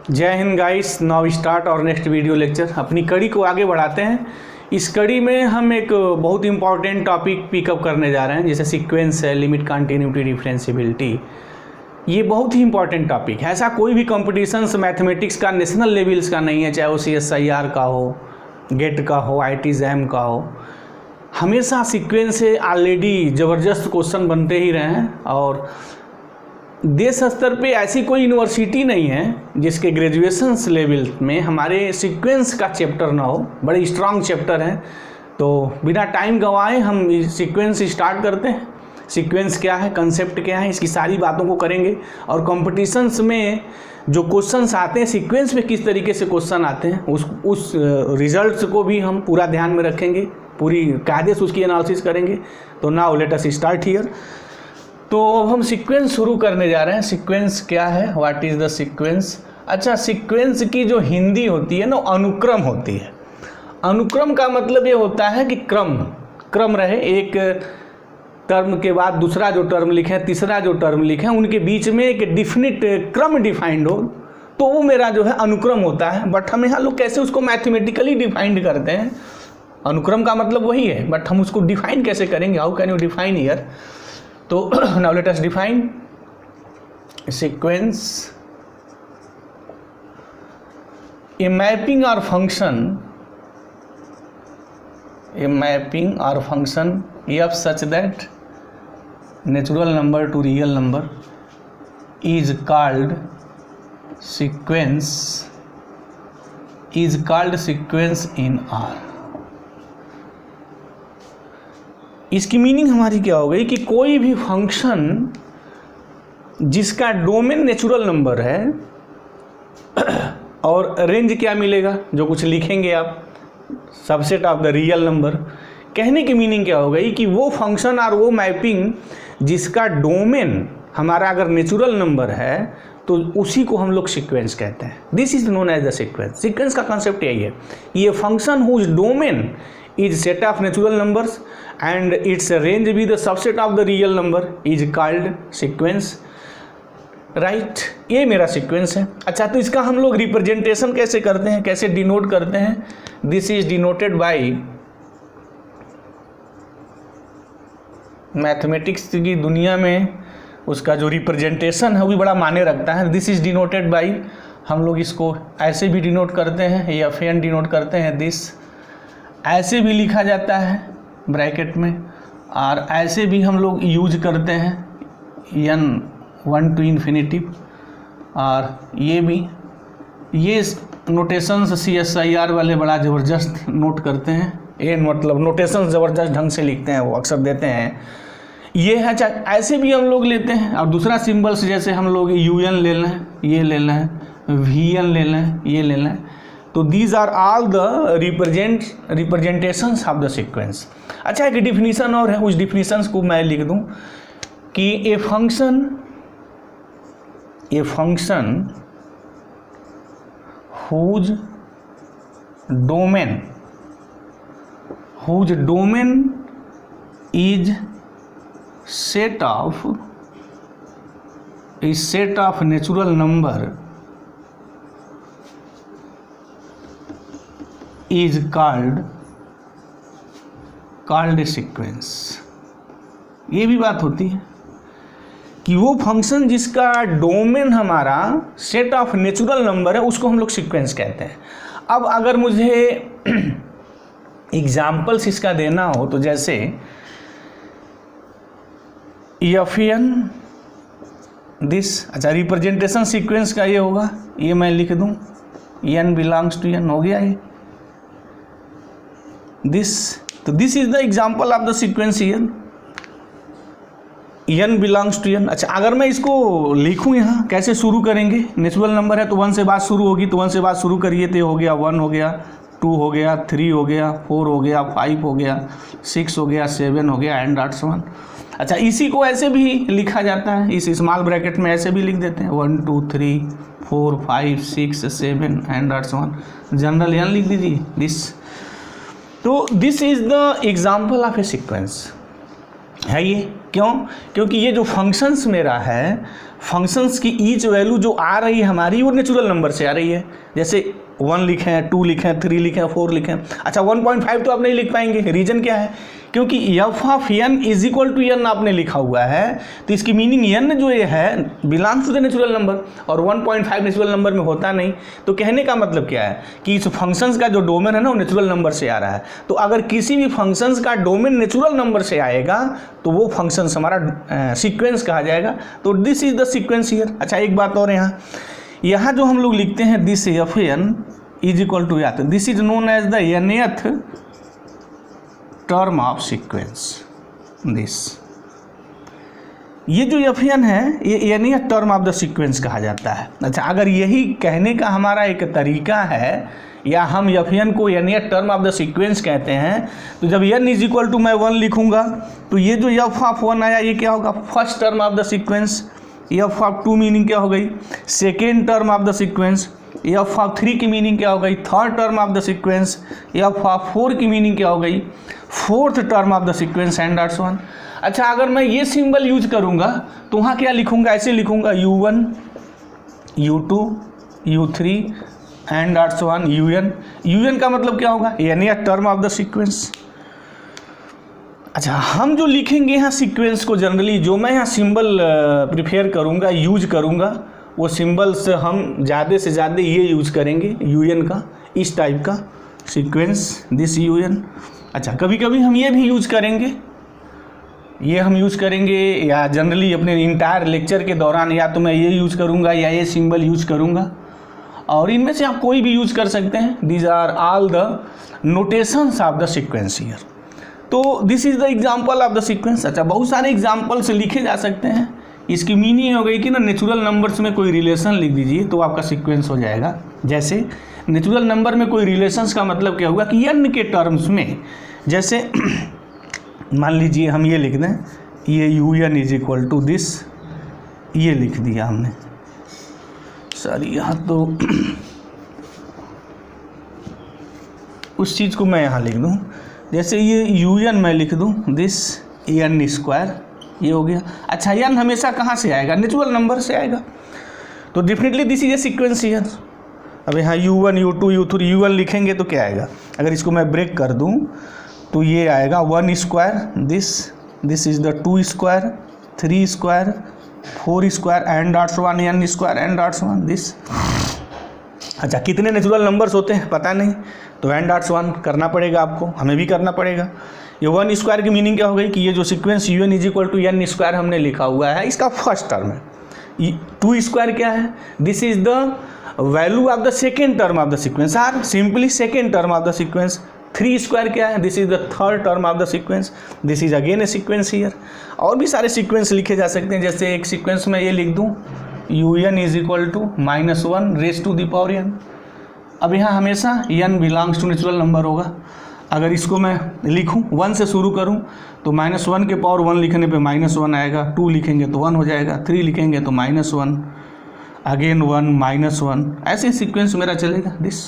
जय Hind guys. Now start और next video lecture. अपनी कड़ी को आगे बढ़ाते हैं। इस कड़ी में हम एक बहुत इंपॉर्टेंट टॉपिक पिकअप करने जा रहे हैं, जैसे सीक्वेंस है, लिमिट, कंटिन्यूटी, डिफरेंशियबिलिटी। ये बहुत ही इंपॉर्टेंट टॉपिक है। ऐसा कोई भी कॉम्पिटिशन्स मैथमेटिक्स का नेशनल लेवल्स का नहीं है, चाहे वो CSIR का हो, गेट का हो, IIT JAM का हो। हमेशा सीक्वेंस से ऑलरेडी ज़बरदस्त क्वेश्चन बनते ही रहे हैं और देश स्तर पे ऐसी कोई यूनिवर्सिटी नहीं है जिसके ग्रेजुएशन लेवल में हमारे सीक्वेंस का चैप्टर ना हो। बड़े स्ट्रांग चैप्टर हैं। तो बिना टाइम गंवाए हम सीक्वेंस स्टार्ट करते हैं। सीक्वेंस क्या है, कंसेप्ट क्या है, इसकी सारी बातों को करेंगे। और कॉम्पिटिशन्स में जो क्वेश्चंस आते हैं सीक्वेंस में किस तरीके से क्वेश्चन आते हैं उस रिजल्ट्स को भी हम पूरा ध्यान में रखेंगे, पूरी कायदे से उसकी एनालिसिस करेंगे। तो now let us start here. तो अब हम सीक्वेंस शुरू करने जा रहे हैं। सीक्वेंस क्या है, व्हाट इज़ द सीक्वेंस। अच्छा, सीक्वेंस की जो हिंदी होती है ना, अनुक्रम होती है। अनुक्रम का मतलब ये होता है कि क्रम रहे, एक टर्म के बाद दूसरा जो टर्म लिखे, तीसरा जो टर्म लिखे, उनके बीच में एक डिफिनिट क्रम डिफाइंड हो, तो वो मेरा जो है अनुक्रम होता है। बट हम यहाँ लोग कैसे उसको मैथमेटिकली डिफाइंड करते हैं। अनुक्रम का मतलब वही है, बट हम उसको डिफाइन कैसे करेंगे, how can you define here. तो now let us define sequence. A mapping और function f such that natural number to real number is called sequence in R। इसकी मीनिंग हमारी क्या हो गई कि कोई भी फंक्शन जिसका डोमेन नेचुरल नंबर है और रेंज क्या मिलेगा, जो कुछ लिखेंगे आप, subset of the real number. कहने की मीनिंग क्या हो गई कि वो फंक्शन और वो मैपिंग जिसका डोमेन हमारा अगर नेचुरल नंबर है तो उसी को हम लोग सीक्वेंस कहते हैं। This is known as the sequence. Sequence का कॉन्सेप्ट यही है, ये function whose domain is set of natural numbers and its range with the subset of the real number is called sequence, right. ये मेरा sequence है। अच्छा, तो इसका हम लोग रिप्रेजेंटेशन कैसे करते हैं, कैसे डिनोट करते हैं। This is denoted by, mathematics की दुनिया में उसका जो रिप्रेजेंटेशन है वो भी बड़ा मायने रखता है। दिस इज डिनोटेड बाय, हम लोग इसको ऐसे भी डिनोट करते हैं, या FN डिनोट करते हैं। दिस ऐसे भी लिखा जाता है ब्रैकेट में, और ऐसे भी हम लोग यूज करते हैं N1 to इन्फिनिटिव। और ये भी, ये नोटेशंस CSIR वाले बड़ा ज़बरदस्त नोट करते हैं। ये मतलब नोटेशन ज़बरदस्त ढंग से लिखते हैं, वो अक्सर देते हैं। ये है, ऐसे भी हम लोग लेते हैं। और दूसरा सिंबल्स जैसे हम लोग UN ले लें, ये ले लें, VN ले लें, ये ले लें। तो these are all the representations of the sequence. अच्छा, एक डिफिनीशन और है, उस डिफिनीशंस को मैं लिख दूं कि a function whose domain is set of natural number is called a sequence। ये भी बात होती है कि वो फंक्शन जिसका डोमेन हमारा सेट ऑफ नेचुरल नंबर है उसको हम लोग सीक्वेंस कहते हैं। अब अगर मुझे एग्जाम्पल्स इसका देना हो तो जैसे FN दिस, अच्छा, रिप्रेजेंटेशन सीक्वेंस का ये होगा, ये मैं लिख दूं N बिलोंग्स टू N, हो गया ये दिस। तो this is the example of the sequence here, N belongs to N। अच्छा, अगर मैं इसको लिखूं यहाँ, कैसे शुरू करेंगे, नेचुरल नंबर है तो 1 से बात शुरू होगी, तो 1 से बात शुरू करिए तो हो गया 1, हो गया 2, हो गया 3, हो गया 4, हो गया 5, हो गया 6, हो गया 7, हो गया एंड ऑट्स 1। अच्छा, इसी को ऐसे भी लिखा जाता है, इस स्मॉल ब्रैकेट में ऐसे भी लिख देते हैं 1 2 3 4 5 6 7 एंड ऑट्स 1, जनरल N लिख दीजिए दिस। तो this is the example of A sequence है ये। क्यों? क्योंकि ये जो फंक्शंस मेरा है फंक्शंस की ईच वैल्यू जो आ रही है हमारी वो नेचुरल नंबर से आ रही है। जैसे 1 लिखे हैं, 2 लिखे हैं, 3 लिखे हैं, 4 लिखे हैं। अच्छा 1.5 तो आप नहीं लिख पाएंगे, रीज़न क्या है? क्योंकि F of N is equal to N आपने लिखा हुआ है, तो इसकी मीनिंग एन जो ये है belongs to the natural number, और 1.5 नेचुरल नंबर में होता नहीं। तो कहने का मतलब क्या है कि इस फंक्शंस का जो डोमेन है ना वो नेचुरल नंबर से आ रहा है। तो अगर किसी भी फंक्शंस का डोमेन नेचुरल नंबर से आएगा तो वो फंक्शंस हमारा सीक्वेंस कहा जाएगा। तो this is the sequence here. अच्छा एक बात और, यहाँ जो हम लोग लिखते हैं this F N is equal to या, this is known as the nth term of sequence. This ये जो एफ एन है ये nth term of the sequence कहा जाता है। अच्छा अगर यही कहने का हमारा एक तरीका है, या हम एफ एन को nth term of the sequence कहते हैं, तो जब n इज इक्वल टू मैं 1 लिखूंगा तो ये जो एफ ऑफ 1 आया ये क्या होगा? First term of the sequence. F of 2 meaning क्या हो गई? Second term of the sequence. F of 3 की मीनिंग क्या हो गई? Third term of the sequence. F of 4 की मीनिंग क्या हो गई? Fourth term of the sequence and that's one. अच्छा अगर मैं ये सिंबल यूज करूंगा तो वहाँ क्या लिखूंगा? ऐसे लिखूंगा u1 u2 u3 and that's one un का मतलब क्या होगा? nth term of the sequence. अच्छा हम जो लिखेंगे यहाँ सीक्वेंस को जनरली जो मैं यहाँ सिंबल प्रिफेयर करूँगा, यूज करूँगा, वो सिंबल्स हम ज़्यादा से ज़्यादा ये यूज करेंगे un का, इस टाइप का सीक्वेंस, दिस un। अच्छा कभी कभी हम ये भी यूज करेंगे, ये हम यूज करेंगे, या जनरली अपने इंटायर लेक्चर के दौरान या तो मैं ये यूज करूँगा या ये सिंबल यूज करूँगा, और इनमें से आप कोई भी यूज कर सकते हैं। These are all the notations of the sequence here. तो this is the example of the sequence. अच्छा बहुत सारे एग्जाम्पल्स लिखे जा सकते हैं। इसकी मीनिंग हो गई कि ना नेचुरल नंबर्स में कोई रिलेशन लिख दीजिए तो आपका सीक्वेंस हो जाएगा। जैसे नेचुरल नंबर में कोई रिलेशंस का मतलब क्या हुआ कि n के टर्म्स में, जैसे मान लीजिए हम ये लिख दें, ये un is equal to this, ये लिख दिया हमने, सॉरी यहाँ तो उस चीज़ को मैं यहाँ लिख दूँ, जैसे ये un मैं लिख दूँ दिस n स्क्वायर, ये हो गया। अच्छा n हमेशा कहाँ से आएगा? नेचुरल नंबर से आएगा। तो definitely this is a sequence here. अब यहाँ u1 u2 u3 u1 लिखेंगे तो क्या आएगा? अगर इसको मैं ब्रेक कर दूँ तो ये आएगा 1 square, this is the 2 square, 3 square, 4 square and dots 1 n square and dots 1 this. अच्छा कितने नेचुरल नंबर्स होते हैं पता नहीं, तो एंड डॉट्स 1 करना पड़ेगा आपको, हमें भी करना पड़ेगा। ये 1 स्क्वायर की मीनिंग क्या हो गई कि ये जो sequence un is equal to n square हमने लिखा हुआ है इसका फर्स्ट टर्म है। 2 स्क्वायर क्या है? This is the value of the second term of the sequence, or simply second term of the sequence. 3 square क्या है? This is the third term of the sequence, this is again a sequence here. और भी सारे sequence लिखे जा सकते हैं, जैसे एक सीक्वेंस में ये लिख दूँ un is equal to -1 raise to the power n। अब यहाँ हमेशा n belongs to natural number होगा। अगर इसको मैं लिखूं 1 से शुरू करूं तो -1 के पावर 1 लिखने पे -1 आएगा, 2 लिखेंगे तो 1 हो जाएगा, 3 लिखेंगे तो -1, अगेन 1 -1, ऐसे सीक्वेंस मेरा चलेगा दिस।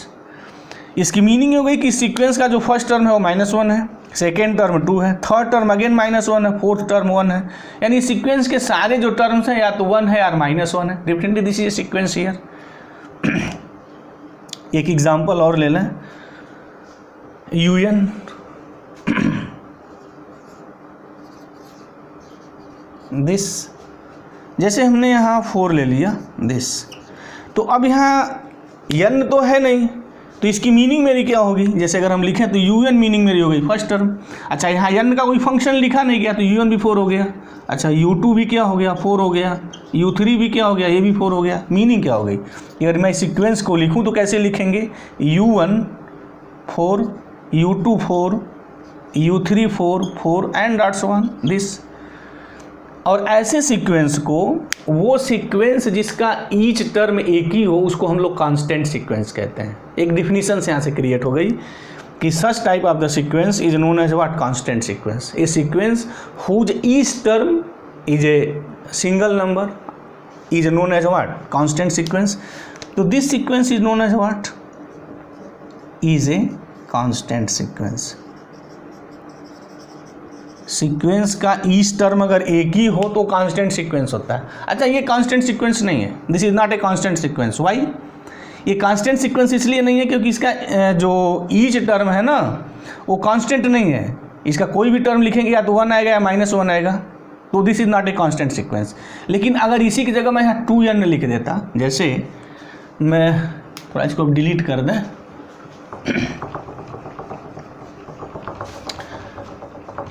इसकी मीनिंग हो गई कि सीक्वेंस का जो फर्स्ट टर्म है वो -1 है, सेकेंड टर्म 2 है, थर्ड टर्म अगेन -1 है, फोर्थ टर्म 1 है। यानी सीक्वेंस के सारे जो टर्म्स हैं या तो 1 है या -1 है। Definitely this is sequence here. एक एग्जांपल और ले लें, un दिस, जैसे हमने यहाँ 4 ले लिया दिस, तो अब यहाँ n तो है नहीं, तो इसकी मीनिंग मेरी क्या होगी? जैसे अगर हम लिखें तो un मीनिंग मेरी हो गई फर्स्ट टर्म। अच्छा यहाँ n का कोई फंक्शन लिखा नहीं गया तो un भी 4 हो गया। अच्छा u2 भी क्या हो गया? 4 हो गया। u3 भी क्या हो गया? ये भी 4 हो गया। मीनिंग क्या हो गई? अगर मैं सीक्वेंस को लिखूं तो कैसे लिखेंगे? u1 4, u2 4, u3 4, 4 and dots 1 this. और ऐसे सीक्वेंस को, वो सीक्वेंस जिसका ईच टर्म एक ही हो उसको हम लोग कांस्टेंट सीक्वेंस कहते हैं। एक डिफिनीशन से यहाँ से क्रिएट हो गई कि such type of the sequence is known as what? Constant sequence. A sequence whose each term is a single number is known as what? Constant sequence. तो this sequence is known as what? Is a constant sequence. Sequence का each term अगर एक ही हो तो constant sequence होता है। अच्छा, ये कांस्टेंट सीक्वेंस नहीं है, this is not a constant sequence. Why? ये कांस्टेंट सीक्वेंस इसलिए नहीं है क्योंकि इसका जो ईच टर्म है ना वो कांस्टेंट नहीं है। इसका कोई भी टर्म लिखेंगे या तो 1 आएगा या -1 आएगा, तो this is not a constant sequence. लेकिन अगर इसी की जगह मैं यहाँ 2n लिख देता, जैसे मैं थोड़ा इसको डिलीट कर दें,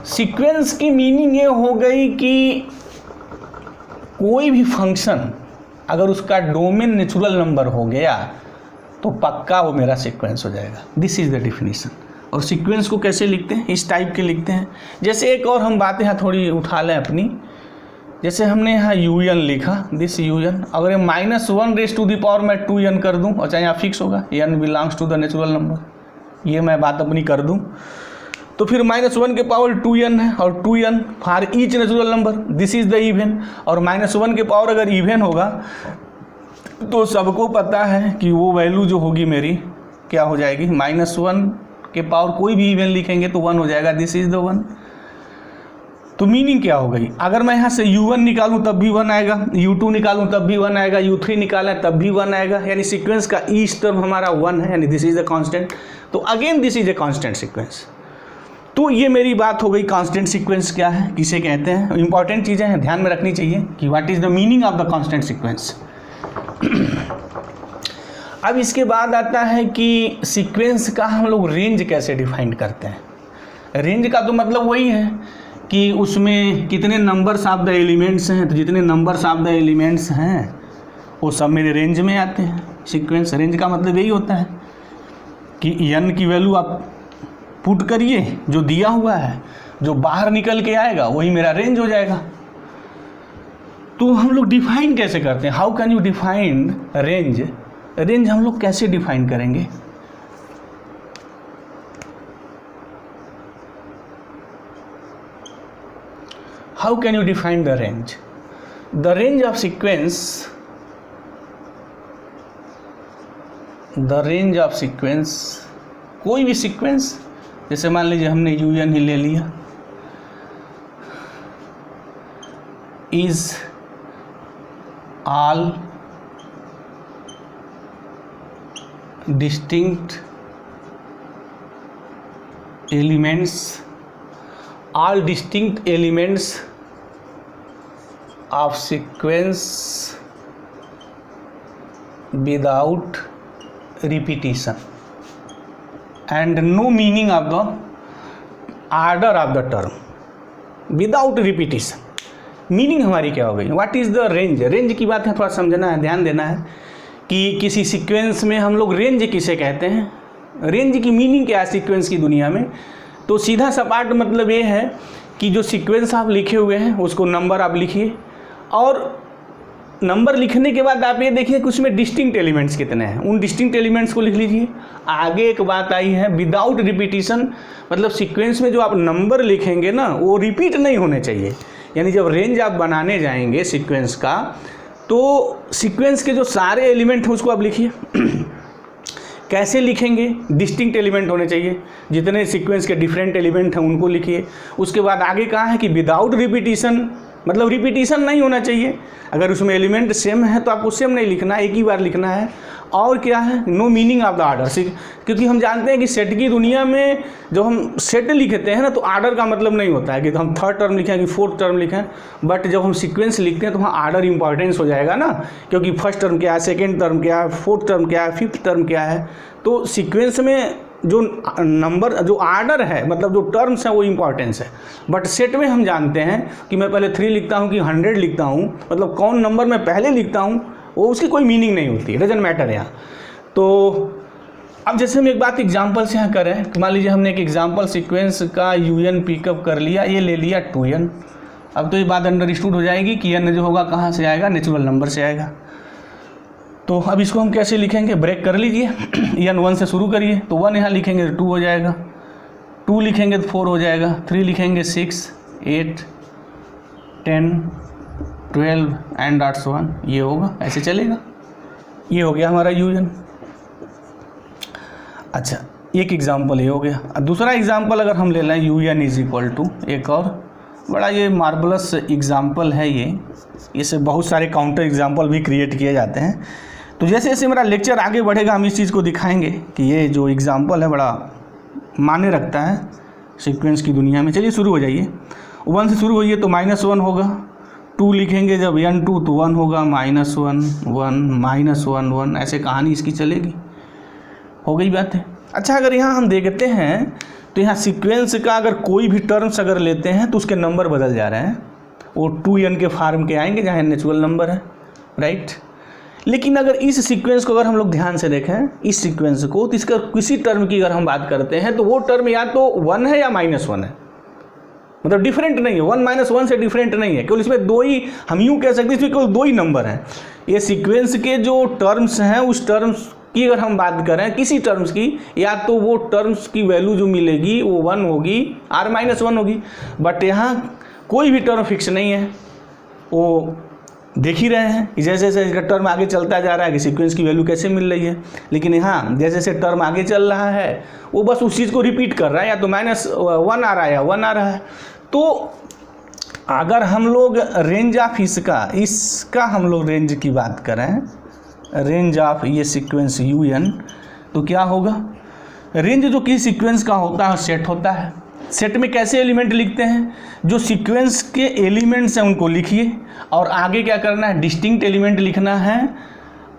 सीक्वेंस की मीनिंग ये हो गई कि कोई भी फंक्शन अगर उसका डोमेन नेचुरल नंबर हो गया तो पक्का वो मेरा सीक्वेंस हो जाएगा। This is the definition. और सीक्वेंस को कैसे लिखते हैं? इस टाइप के लिखते हैं। जैसे एक और हम बातें यहाँ थोड़ी उठा लें अपनी, जैसे हमने यहाँ un लिखा, दिस un, अगर -1 रेज़ टू द पावर मैं 2n कर दूँ, और चाहे यहाँ फिक्स होगा n belongs to the natural number, ये मैं बात अपनी कर दूँ, तो फिर -1 के पावर 2n है और 2n for each natural number, this is the even. और -1 के पावर अगर इवन होगा तो सबको पता है कि वो वैल्यू जो होगी मेरी क्या हो जाएगी, -1 के पावर कोई भी इवन लिखेंगे तो 1 हो जाएगा, दिस इज द 1। तो मीनिंग क्या हो गई? अगर मैं यहाँ से u1 निकालूँ तब भी 1 आएगा, u2 निकालूँ तब भी 1 आएगा, u3 निकाला तब भी 1 आएगा, यानी सीक्वेंस का ईच टर्म हमारा 1 है, यानी दिस इज द कांस्टेंट। तो again this is a constant sequence. तो ये मेरी बात हो गई कांस्टेंट सीक्वेंस क्या है, किसे कहते हैं। इंपॉर्टेंट चीज़ें हैं, ध्यान में रखनी चाहिए कि what is the meaning of the constant sequence. अब इसके बाद आता है कि सीक्वेंस का हम लोग रेंज कैसे डिफाइन करते हैं। रेंज का तो मतलब वही है कि उसमें कितने नंबर्स ऑफ द एलिमेंट्स हैं, तो जितने नंबर्स ऑफ द एलिमेंट्स हैं वो सब मेरे रेंज में आते हैं। सीक्वेंस रेंज का मतलब यही होता है कि n की वैल्यू आप पुट करिए, जो दिया हुआ है, जो बाहर निकल के आएगा वही मेरा रेंज हो जाएगा। तो हम लोग डिफाइन कैसे करते हैं? How can you define range? Range हम लोग कैसे डिफाइन करेंगे? How can you define the range? The range of sequence, the range of sequence, कोई भी सीक्वेंस, जैसे मान लीजिए हमने un ही ले लिया, is all distinct elements, all distinct elements of sequence without repetition and no meaning of the order of the term without repetition। Meaning हमारी क्या हो गई? What is the range? Range की बात है, थोड़ा समझना है, ध्यान देना है कि किसी सीक्वेंस में हम लोग रेंज किसे कहते हैं। रेंज की मीनिंग क्या है सीक्वेंस की दुनिया में? तो सीधा सपाट मतलब ये है कि जो सीक्वेंस आप लिखे हुए हैं उसको नंबर आप लिखिए, और नंबर लिखने के बाद आप ये देखिए कि उसमें डिस्टिंक्ट एलिमेंट्स कितने हैं, उन डिस्टिंक्ट एलिमेंट्स को लिख लीजिए। आगे एक बात आई है विदाउट रिपीटिशन, मतलब सीक्वेंस में जो आप नंबर लिखेंगे ना वो रिपीट नहीं होने चाहिए। यानी जब रेंज आप बनाने जाएंगे सीक्वेंस का, तो सीक्वेंस के जो सारे एलिमेंट हैं उसको आप लिखिए। कैसे लिखेंगे? डिस्टिंक्ट एलिमेंट होने चाहिए, जितने सीक्वेंस के डिफरेंट एलिमेंट हैं उनको लिखिए। उसके बाद आगे कहा है कि विदाउट रिपीटिशन, मतलब रिपीटिशन नहीं होना चाहिए। अगर उसमें एलिमेंट सेम है तो आपको सेम नहीं लिखना, एक ही बार लिखना है। और क्या है? No meaning of the order, क्योंकि हम जानते हैं कि सेट की दुनिया में जब हम सेट लिखते हैं ना तो आर्डर का मतलब नहीं होता है कि तो हम थर्ड टर्म लिखें कि फोर्थ टर्म लिखें, बट जब हम सीक्वेंस लिखते हैं तो वहाँ आर्डर इंपॉर्टेंस हो जाएगा ना, क्योंकि फर्स्ट टर्म क्या है, सेकेंड टर्म क्या है, फोर्थ टर्म क्या है, फिफ्थ टर्म क्या है। तो सीक्वेंस में जो नंबर, जो आर्डर है, मतलब जो टर्म्स हैं वो इंपॉर्टेंस है। बट सेट में हम जानते हैं कि मैं पहले 3 लिखता हूँ कि 100 लिखता हूँ, मतलब कौन नंबर मैं पहले लिखता हूँ वो उसकी कोई मीनिंग नहीं होती, डजंट मैटर यहाँ। तो अब जैसे हम एक बात एग्जांपल से यहाँ करें, तो मान लीजिए हमने एक एग्जांपल सीक्वेंस का un पिकअप कर लिया, ये ले लिया 2n। अब तो ये बात अंडरस्टूड हो जाएगी कि n जो होगा कहाँ से आएगा, नेचुरल नंबर से आएगा। तो अब इसको हम कैसे लिखेंगे? ब्रेक कर लीजिए, n 1 से शुरू करिए, तो 1 यहाँ लिखेंगे तो 2 हो जाएगा, 2 लिखेंगे तो 4 हो जाएगा, 3 लिखेंगे 6, 8, 10, 12 एंड डॉट्स 1, ये होगा, ऐसे चलेगा। ये हो गया हमारा un। अच्छा, एक एग्जाम्पल ये हो गया। दूसरा एग्जाम्पल अगर हम ले लें un इज इक्वल टू, एक और बड़ा ये मार्वलस एग्जाम्पल है ये, इससे बहुत सारे काउंटर एग्जाम्पल भी क्रिएट किए जाते हैं। तो जैसे जैसे मेरा लेक्चर आगे बढ़ेगा हम इस चीज़ को दिखाएंगे कि ये जो एग्जाम्पल है बड़ा मायने रखता है सीक्वेंस की दुनिया में। चलिए शुरू हो जाइए। 1 से शुरू होइए तो -1 होगा, 2 लिखेंगे जब n2 तो 1 होगा, -1 1 -1 1, ऐसे कहानी इसकी चलेगी। हो गई बात है। अच्छा, अगर यहाँ हम देखते हैं तो यहाँ सीक्वेंस का अगर कोई भी टर्म्स अगर लेते हैं तो उसके नंबर बदल जा रहे हैं, वो 2n के फॉर्म के आएंगे जहाँ नेचुरल नंबर है, राइट। लेकिन अगर इस सीक्वेंस को अगर हम लोग ध्यान से देखें, इस सीक्वेंस को, तो इसका किसी टर्म की अगर हम बात करते हैं तो वो टर्म या तो 1 है या -1 है, मतलब डिफरेंट नहीं है, 1 -1 से डिफरेंट नहीं है, केवल इसमें 2 ही, हम यूँ कह सकते हैं इसमें केवल 2 ही नंबर हैं। ये सीक्वेंस के जो टर्म्स हैं उस टर्म्स की अगर हम बात करें किसी टर्म्स की, या तो वो टर्म्स की वैल्यू जो मिलेगी वो 1 होगी और -1 होगी। बट यहाँ कोई भी टर्म फिक्स नहीं है, वो देख ही रहे हैं कि जैसे जैसे इसका टर्म आगे चलता जा रहा है कि सीक्वेंस की वैल्यू कैसे मिल रही है। लेकिन यहाँ जैसे जैसे टर्म आगे चल रहा है वो बस उस चीज़ को रिपीट कर रहा है, या तो -1 आ रहा है या 1 आ रहा है। तो अगर हम लोग रेंज ऑफ इसका हम लोग रेंज की बात करें, रेंज ऑफ ये सीक्वेंस UN, तो क्या होगा, रेंज जो किसी सीक्वेंस का होता है सेट होता है। सेट में कैसे एलिमेंट लिखते हैं, जो सीक्वेंस के एलिमेंट्स हैं उनको लिखिए और आगे क्या करना है, डिस्टिंक्ट एलिमेंट लिखना है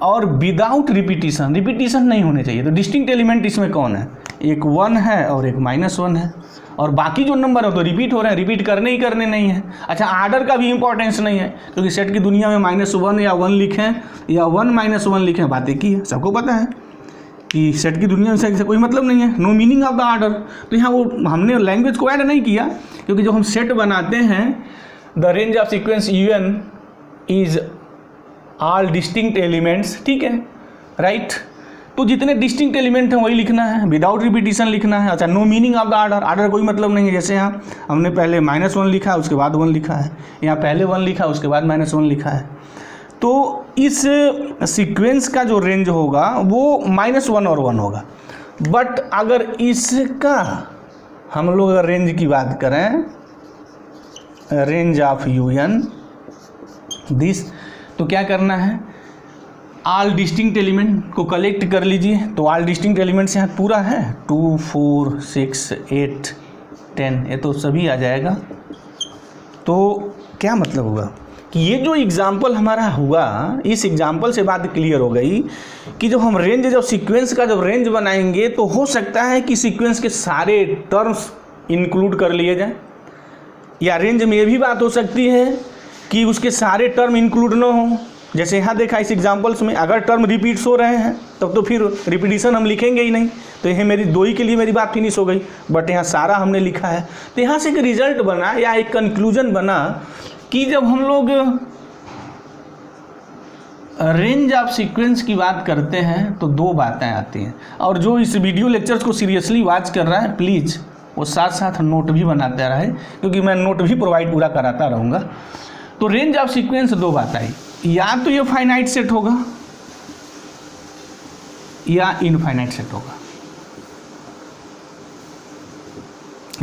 और विदाउट रिपीटिशन, रिपीटिशन नहीं होने चाहिए। तो डिस्टिंक्ट एलिमेंट इसमें कौन है, एक 1 है और एक -1 है, और बाकी जो नंबर है तो रिपीट हो रहे हैं, रिपीट करने ही करने नहीं है। अच्छा, आर्डर का भी इंपॉर्टेंस नहीं है, क्योंकि सेट की दुनिया में -1 या 1 लिखें या 1 -1 लिखें बात एक ही है, सबको पता है कि सेट की दुनिया में से कोई मतलब नहीं है, no meaning of the order. तो यहाँ वो हमने लैंग्वेज को ऐड नहीं किया, क्योंकि जब हम सेट बनाते हैं the range of sequence UN is all distinct elements, ठीक है, राइट। तो जितने डिस्टिंक्ट एलिमेंट हैं वही लिखना है, विदाउट रिपीटिशन लिखना है। अच्छा, no meaning of the order, order कोई मतलब नहीं है। जैसे यहाँ हमने पहले -1 लिखा उसके बाद 1 लिखा है, यहाँ पहले 1 लिखा उसके बाद -1 लिखा है। तो इस सीक्वेंस का जो रेंज होगा वो -1 और 1 होगा। बट अगर इसका हम लोग अगर रेंज की बात करें, रेंज ऑफ UN दिस, तो क्या करना है, ऑल डिस्टिंक्ट एलिमेंट को कलेक्ट कर लीजिए। तो ऑल डिस्टिंक्ट एलिमेंट्स यहाँ पूरा है 2 4 6 8 10, ये तो सभी आ जाएगा। तो क्या मतलब होगा कि ये जो एग्जाम्पल हमारा हुआ, इस एग्जाम्पल से बात क्लियर हो गई कि जब हम रेंज, जब सीक्वेंस का जब रेंज बनाएंगे तो हो सकता है कि सीक्वेंस के सारे टर्म्स इंक्लूड कर लिए जाएं, या रेंज में ये भी बात हो सकती है कि उसके सारे टर्म इंक्लूड ना हो। जैसे यहाँ देखा इस एग्जाम्पल्स में, अगर टर्म रिपीट्स हो रहे हैं तब तो फिर रिपीटिशन हम लिखेंगे ही नहीं, तो यह मेरी 2 ही के लिए मेरी बात फिनिश हो गई। बट यहाँ सारा हमने लिखा है, तो यहाँ से एक रिजल्ट बना या एक कंक्लूजन बना कि जब हम लोग रेंज ऑफ सीक्वेंस की बात करते हैं तो 2 बातें आती हैं। और जो इस वीडियो लेक्चर्स को सीरियसली वॉच कर रहा है प्लीज़ वो साथ साथ नोट भी बनाते रहे, क्योंकि मैं नोट भी प्रोवाइड पूरा कराता रहूँगा। तो रेंज ऑफ सीक्वेंस 2 बात आई, या तो ये फाइनाइट सेट होगा या इनफाइनाइट सेट होगा,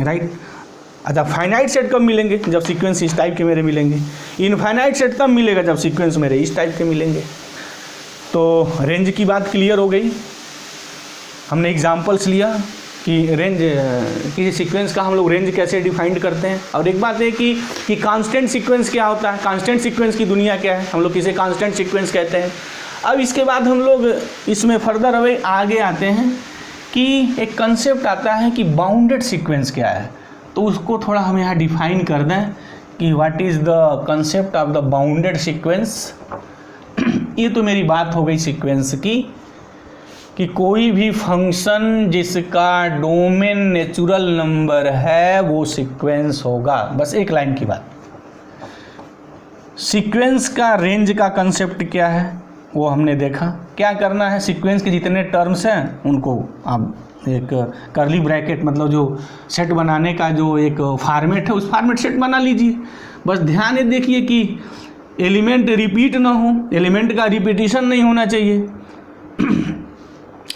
राइट। अच्छा, फाइनाइट सेट कब मिलेंगे, जब सीक्वेंस इस टाइप के मेरे मिलेंगे। इनफाइनाइट सेट तब मिलेगा जब सीक्वेंस मेरे इस टाइप के मिलेंगे। तो रेंज की बात क्लियर हो गई, हमने एग्जांपल्स लिया कि रेंज, किसी सीक्वेंस का हम लोग रेंज कैसे डिफाइंड करते हैं। और एक बात है कि कांस्टेंट सीक्वेंस क्या होता है, कांस्टेंट सीक्वेंस की दुनिया क्या है, हम लोग किसे कांस्टेंट सीक्वेंस कहते हैं। अब इसके बाद हम लोग इसमें फर्दर अवे आगे आते हैं कि एक कंसेप्ट आता है कि बाउंडेड सीक्वेंस क्या है। तो उसको थोड़ा हम यहाँ डिफाइन कर दें कि what is the concept of the bounded sequence. ये तो मेरी बात हो गई सीक्वेंस की, कि कोई भी फंक्शन जिसका डोमेन नेचुरल नंबर है वो सीक्वेंस होगा। बस एक लाइन की बात। सीक्वेंस का रेंज का कंसेप्ट क्या है वो हमने देखा। क्या करना है, सीक्वेंस के जितने टर्म्स हैं उनको आप एक कर्ली ब्रैकेट, मतलब जो सेट बनाने का जो एक फॉर्मेट है उस फॉर्मेट सेट बना लीजिए। बस ध्यान ये देखिए कि एलिमेंट रिपीट ना हो, एलिमेंट का रिपीटिशन नहीं होना चाहिए,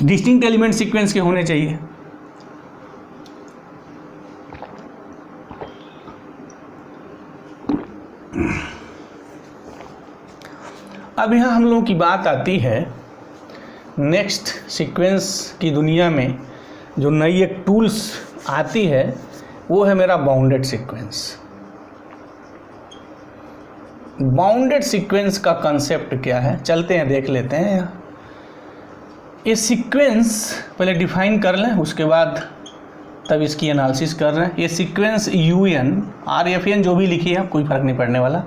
डिस्टिंक्ट एलिमेंट सीक्वेंस के होने चाहिए। अब यहाँ हम लोगों की बात आती है नेक्स्ट सीक्वेंस की दुनिया में जो नई एक टूल्स आती है वो है मेरा बाउंडेड सीक्वेंस। बाउंडेड सीक्वेंस का कंसेप्ट क्या है, चलते हैं देख लेते हैं। ये सीक्वेंस पहले डिफाइन कर लें, उसके बाद तब इसकी एनालिसिस कर रहे हैं। ये सीक्वेंस UN और FN जो भी लिखी है कोई फ़र्क नहीं पड़ने वाला,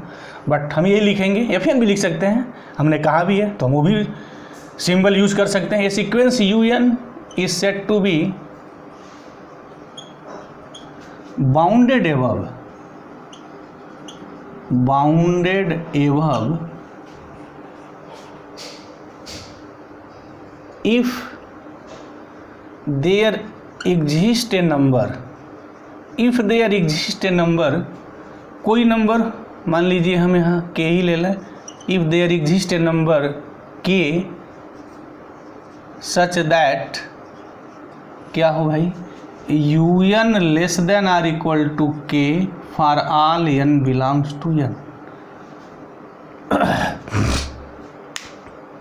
बट हम ये लिखेंगे, FN भी लिख सकते हैं, हमने कहा भी है तो हम वो भी सिंबल यूज़ कर सकते हैं। ये sequence UN is said to be bounded above if there exist a number, if there exist a number, कोई नंबर मान लीजिए हम यहाँ k ही ले लें, if there exist a number k such that क्या हो भाई, UN less than or equal to k for all n belongs to n।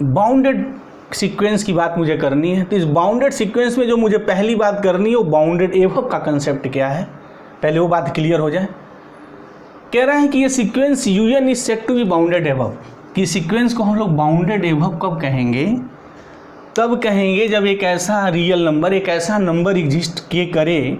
Bounded sequence की बात मुझे करनी है, तो इस बाउंडेड सीक्वेंस में जो मुझे पहली बात करनी है वो बाउंडेड एबव का कंसेप्ट क्या है, पहले वो बात क्लियर हो जाए। कह रहा है कि ये sequence UN is said to be bounded above, कि सीक्वेंस को हम लोग बाउंडेड एबव कब कहेंगे, तब कहेंगे जब एक ऐसा रियल नंबर, एक ऐसा नंबर एग्जिस्ट के करे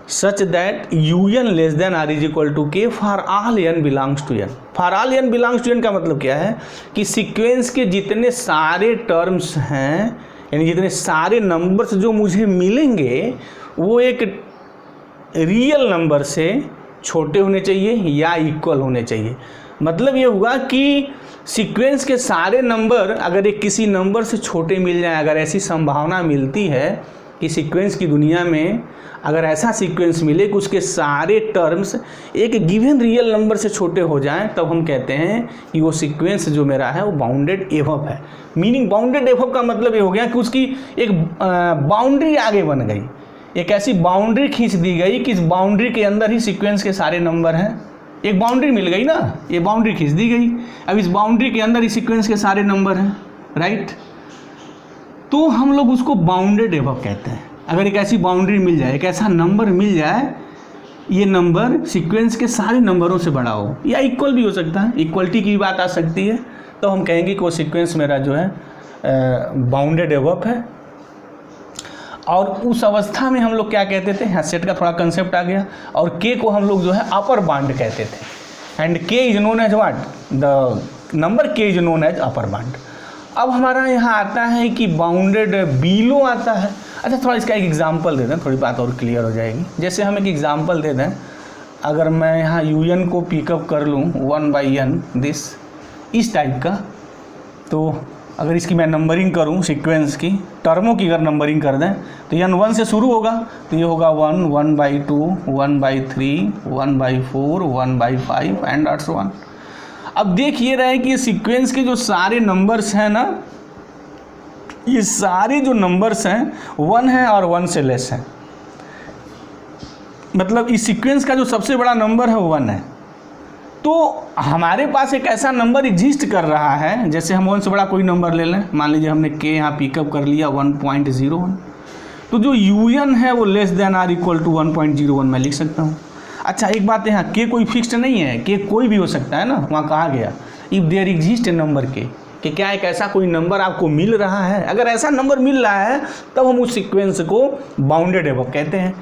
such that UN less than or is equal to k for all n belongs to n। For all n belongs to n का मतलब क्या है कि सीक्वेंस के जितने सारे टर्म्स हैं, यानी जितने सारे नंबर्स जो मुझे मिलेंगे वो एक रियल नंबर से छोटे होने चाहिए या इक्वल होने चाहिए। मतलब ये हुआ कि सीक्वेंस के सारे नंबर अगर एक किसी नंबर से छोटे मिल जाएं, अगर ऐसी संभावना मिलती है कि सीक्वेंस की दुनिया में अगर ऐसा सीक्वेंस मिले कि उसके सारे टर्म्स एक गिवन रियल नंबर से छोटे हो जाएं, तब हम कहते हैं कि वो सीक्वेंस जो मेरा है वो बाउंडेड एबव है। मीनिंग बाउंडेड एबव का मतलब ये हो गया कि उसकी एक बाउंड्री आगे बन गई, एक ऐसी बाउंड्री खींच दी गई कि इस बाउंड्री के अंदर ही सीक्वेंस के सारे नंबर हैं। एक बाउंड्री मिल गई ना, ये बाउंड्री खींच दी गई, अब इस बाउंड्री के अंदर ही सीक्वेंस के सारे नंबर हैं, राइट। तो हम लोग उसको बाउंडेड एबव कहते हैं। अगर एक ऐसी बाउंड्री मिल जाए, एक ऐसा नंबर मिल जाए, ये नंबर सीक्वेंस के सारे नंबरों से बड़ा हो या इक्वल भी हो सकता है, इक्वलिटी की बात आ सकती है, तो हम कहेंगे कि वो सीक्वेंस मेरा जो है बाउंडेड एबव है। और उस अवस्था में हम लोग क्या कहते थे, यहाँ सेट का थोड़ा कंसेप्ट आ गया, और के को हम लोग जो है अपर बाउंड कहते थे, and K is known as what, the number K is known as upper bound. अब हमारा यहाँ आता है कि बाउंडेड बिलो आता है। अच्छा, थोड़ा इसका एक एग्जांपल दे दें, थोड़ी बात और क्लियर हो जाएगी। जैसे हम एक एग्जांपल दे दें, अगर मैं यहाँ UN को पिकअप कर लूँ 1/n दिस, इस टाइप का, तो अगर इसकी मैं नंबरिंग करूं, सीक्वेंस की टर्मों की अगर नंबरिंग कर दें, तो n 1 से शुरू होगा, तो ये होगा 1, 1/2, 1/3, 1/4, 1/5 एंड सो ऑन। अब देख ये रहे कि ये सीक्वेंस के जो सारे नंबर्स हैं ना, ये सारे जो नंबर्स हैं 1 है और 1 से लेस हैं। मतलब इस सीक्वेंस का जो सबसे बड़ा नंबर है 1 है। तो हमारे पास एक ऐसा नंबर एग्जिस्ट कर रहा है, जैसे हम 1 से बड़ा कोई नंबर ले लें, मान लीजिए हमने k यहाँ पिकअप कर लिया 1.01, तो जो UN है वो less than or equal to 1.01 मैं लिख सकता हूँ। अच्छा, एक बात है, यहाँ k कोई फिक्स्ड नहीं है, k कोई भी हो सकता है ना, वहाँ कहा गया if there exist a number k, कि क्या एक ऐसा कोई नंबर आपको मिल रहा है, अगर ऐसा नंबर मिल रहा है तब हम उस सीक्वेंस को बाउंडेड एबव कहते हैं।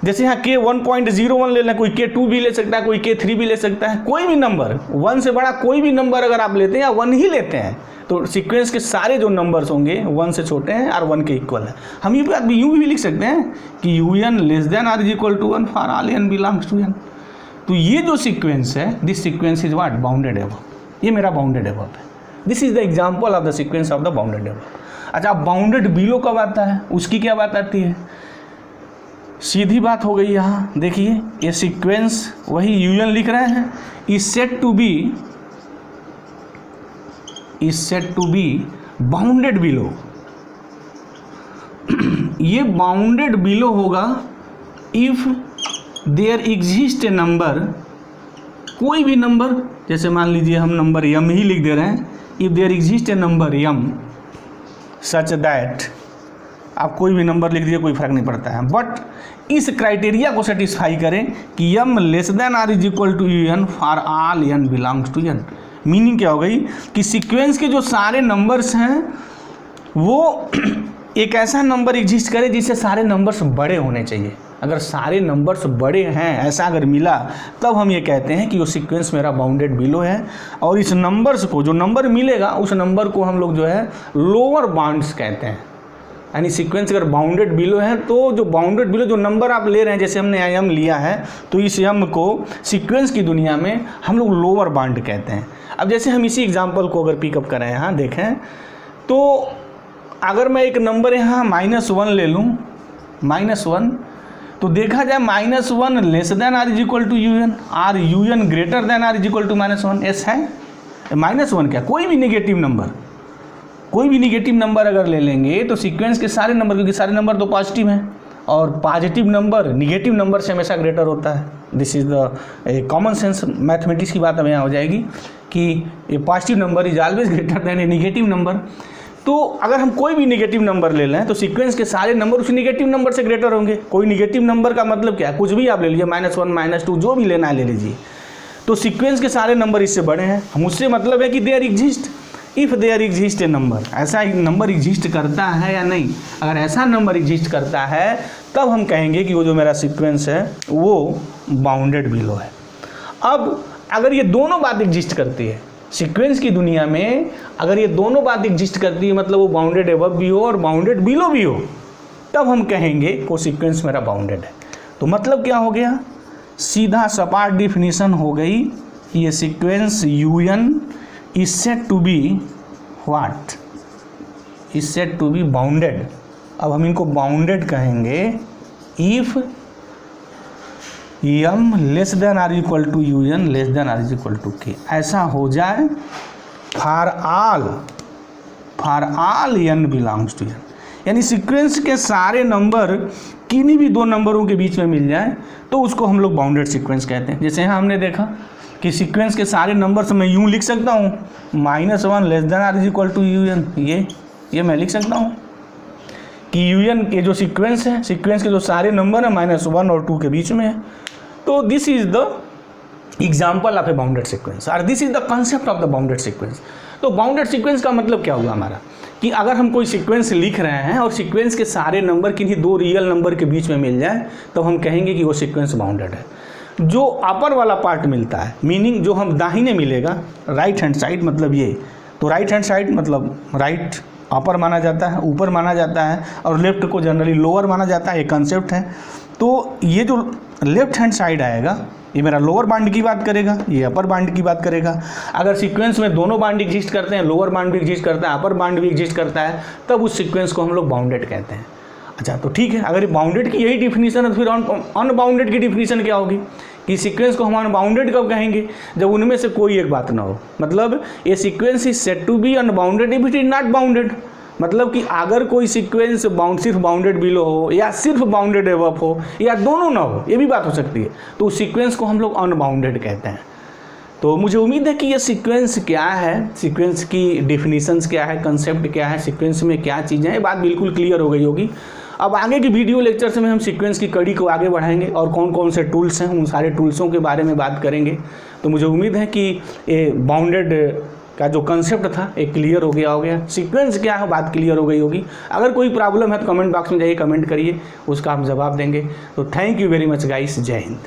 जैसे यहाँ k 1.01 ले लें, कोई k 2 भी ले सकता है, कोई k 3 भी ले सकता है, कोई भी नंबर 1 से बड़ा कोई भी नंबर अगर आप लेते हैं या 1 ही लेते हैं, तो सीक्वेंस के सारे जो नंबर्स होंगे 1 से छोटे हैं और 1 के इक्वल है। हम ये बात यूँ भी लिख सकते हैं कि UN less than or is equal to 1 for all n belongs to n। तो ये जो सीक्वेंस है, this sequence is what, bounded above, ये मेरा बाउंडेड एबव है। This is the example of the sequence of the bounded above. अच्छा, bounded below कब आता है, उसकी क्या बात आती है, सीधी बात हो गई। यहाँ देखिए ये सीक्वेंस वही UN लिख रहे हैं, is said to be bounded below. ये बाउंडेड बिलो होगा if there exist a number, कोई भी नंबर, जैसे मान लीजिए हम नंबर m ही लिख दे रहे हैं, if there exist a number m such that, आप कोई भी नंबर लिख दीजिए कोई फर्क नहीं पड़ता है, बट इस क्राइटेरिया को सेटिस्फाई करें कि m less than or is equal to n for all n belongs to n। Meaning क्या हो गई कि सीक्वेंस के जो सारे नंबर्स हैं वो एक ऐसा नंबर एग्जिस्ट करे जिससे सारे नंबर्स बड़े होने चाहिए। अगर सारे नंबर्स बड़े हैं ऐसा अगर मिला तब हम ये कहते हैं कि वो सीक्वेंस मेरा बाउंडेड बिलो है, और इस नंबर्स को, जो नंबर मिलेगा उस नंबर को हम लोग जो है लोअर बाउंड्स कहते हैं। यानी सीक्वेंस अगर बाउंडेड बिलो है तो जो बाउंडेड बिलो जो नंबर आप ले रहे हैं, जैसे हमने m लिया है तो इस m को सीक्वेंस की दुनिया में हम लोग लोअर बाउंड कहते हैं। अब जैसे हम इसी एग्जांपल को अगर पिकअप करें, यहाँ देखें तो अगर मैं एक नंबर यहाँ -1 ले लूँ, -1, तो देखा जाए -1 less than or is equal to un, or un greater than or is equal to -1, एस है। -1 क्या, कोई भी नेगेटिव नंबर अगर ले लेंगे तो सीक्वेंस के सारे नंबर, क्योंकि सारे नंबर तो पॉजिटिव हैं और पॉजिटिव नंबर नेगेटिव नंबर से हमेशा ग्रेटर होता है। This is the common sense mathematics की बात अब यहाँ हो जाएगी कि a positive number is always greater than a negative number. तो अगर हम कोई भी नेगेटिव नंबर ले लें तो सीक्वेंस के सारे नंबर उस नेगेटिव नंबर से ग्रेटर होंगे। कोई नेगेटिव नंबर का मतलब क्या है, कुछ भी आप ले लीजिए, -1 -2 जो भी लेना है ले लीजिए, तो सीक्वेंस के सारे नंबर इससे बड़े हैं। हम उससे मतलब है कि there exist, if there exist a number, ऐसा नंबर एग्जिस्ट करता है या नहीं। अगर ऐसा नंबर एग्जिस्ट करता है तब हम कहेंगे कि वो जो मेरा सीक्वेंस है वो बाउंडेड बिलो है। अब अगर ये दोनों बात एग्जिस्ट करती है सीक्वेंस की दुनिया में, अगर ये दोनों बात एग्जिस्ट करती है, मतलब वो बाउंडेड अबव भी हो और बाउंडेड बिलो भी हो, तब हम कहेंगे वो सीक्वेंस मेरा बाउंडेड है। तो मतलब क्या हो गया, सीधा सपाट डिफिनीशन हो गई कि ये sequence un is said to be what, is said to be bounded। अब हम इनको बाउंडेड कहेंगे if m less than or equal to un less than or is equal to k, ऐसा हो जाए for all n belongs to n। यानी sequence के सारे नंबर किन्हीं भी दो नंबरों के बीच में मिल जाए तो उसको हम लोग बाउंडेड सीक्वेंस कहते हैं। जैसे यहाँ हमने देखा कि सीक्वेंस के सारे नंबर्स मैं यूँ लिख सकता हूँ, -1 less than or is equal to un, ये मैं लिख सकता हूँ कि un के जो सीक्वेंस है, सीक्वेंस के जो सारे नंबर हैं -1 और 2 के बीच में है। तो this is the example of a bounded sequence और this is the concept of the bounded sequence. तो बाउंडेड सीक्वेंस का मतलब क्या हुआ हमारा, कि अगर हम कोई सीक्वेंस लिख रहे हैं और सीक्वेंस के सारे नंबर किन्हीं दो रियल नंबर के बीच में मिल जाए तो हम कहेंगे कि वो सीक्वेंस बाउंडेड है। जो अपर वाला पार्ट मिलता है, मीनिंग जो हम दाहिने मिलेगा, राइट हैंड साइड, मतलब ये, तो राइट हैंड साइड मतलब राइट अपर माना जाता है, ऊपर माना जाता है, और लेफ्ट को जनरली लोअर माना जाता है, ये कंसेप्ट है। तो ये जो लेफ्ट हैंड साइड आएगा ये मेरा लोअर बाउंड की बात करेगा, ये अपर बाउंड की बात करेगा। अगर सीक्वेंस में दोनों बाउंड एग्जिस्ट करते हैं, लोअर बाउंड भी एग्जिस्ट करता है, अपर बाउंड भी एग्जिस्ट करता है, तब उस सीक्वेंस को हम लोग बाउंडेड कहते हैं। अच्छा, तो ठीक है, अगर बाउंडेड की यही डिफिनीशन है तो फिर अनबाउंडेड की डिफिनीशन क्या होगी, कि सीक्वेंस को हम अनबाउंडेड कब कहेंगे, जब उनमें से कोई एक बात ना हो। मतलब ये sequence is said to be unbounded if it is not bounded, मतलब कि अगर कोई सीक्वेंस सिर्फ बाउंडेड बिलो हो या सिर्फ बाउंडेड अबव हो या दोनों ना हो, ये भी बात हो सकती है, तो उस सीक्वेंस को हम लोग अनबाउंडेड कहते हैं। तो मुझे उम्मीद है कि ये सीक्वेंस क्या है, सीक्वेंस की डिफिनीशंस क्या है, कंसेप्ट क्या है, सीक्वेंस में क्या चीज़ें हैं, ये बात बिल्कुल क्लियर हो गई होगी। अब आगे की वीडियो लेक्चर्स में हम सीक्वेंस की कड़ी को आगे बढ़ाएंगे और कौन कौन से टूल्स हैं उन सारे टूल्सों के बारे में बात करेंगे। तो मुझे उम्मीद है कि ये बाउंडेड का जो कंसेप्ट था एक क्लियर हो गया, सीक्वेंस क्या है बात क्लियर हो गई होगी। अगर कोई प्रॉब्लम है तो कमेंट बॉक्स में जाइए, कमेंट करिए, उसका हम जवाब देंगे। तो thank you very much guys, जय हिंद।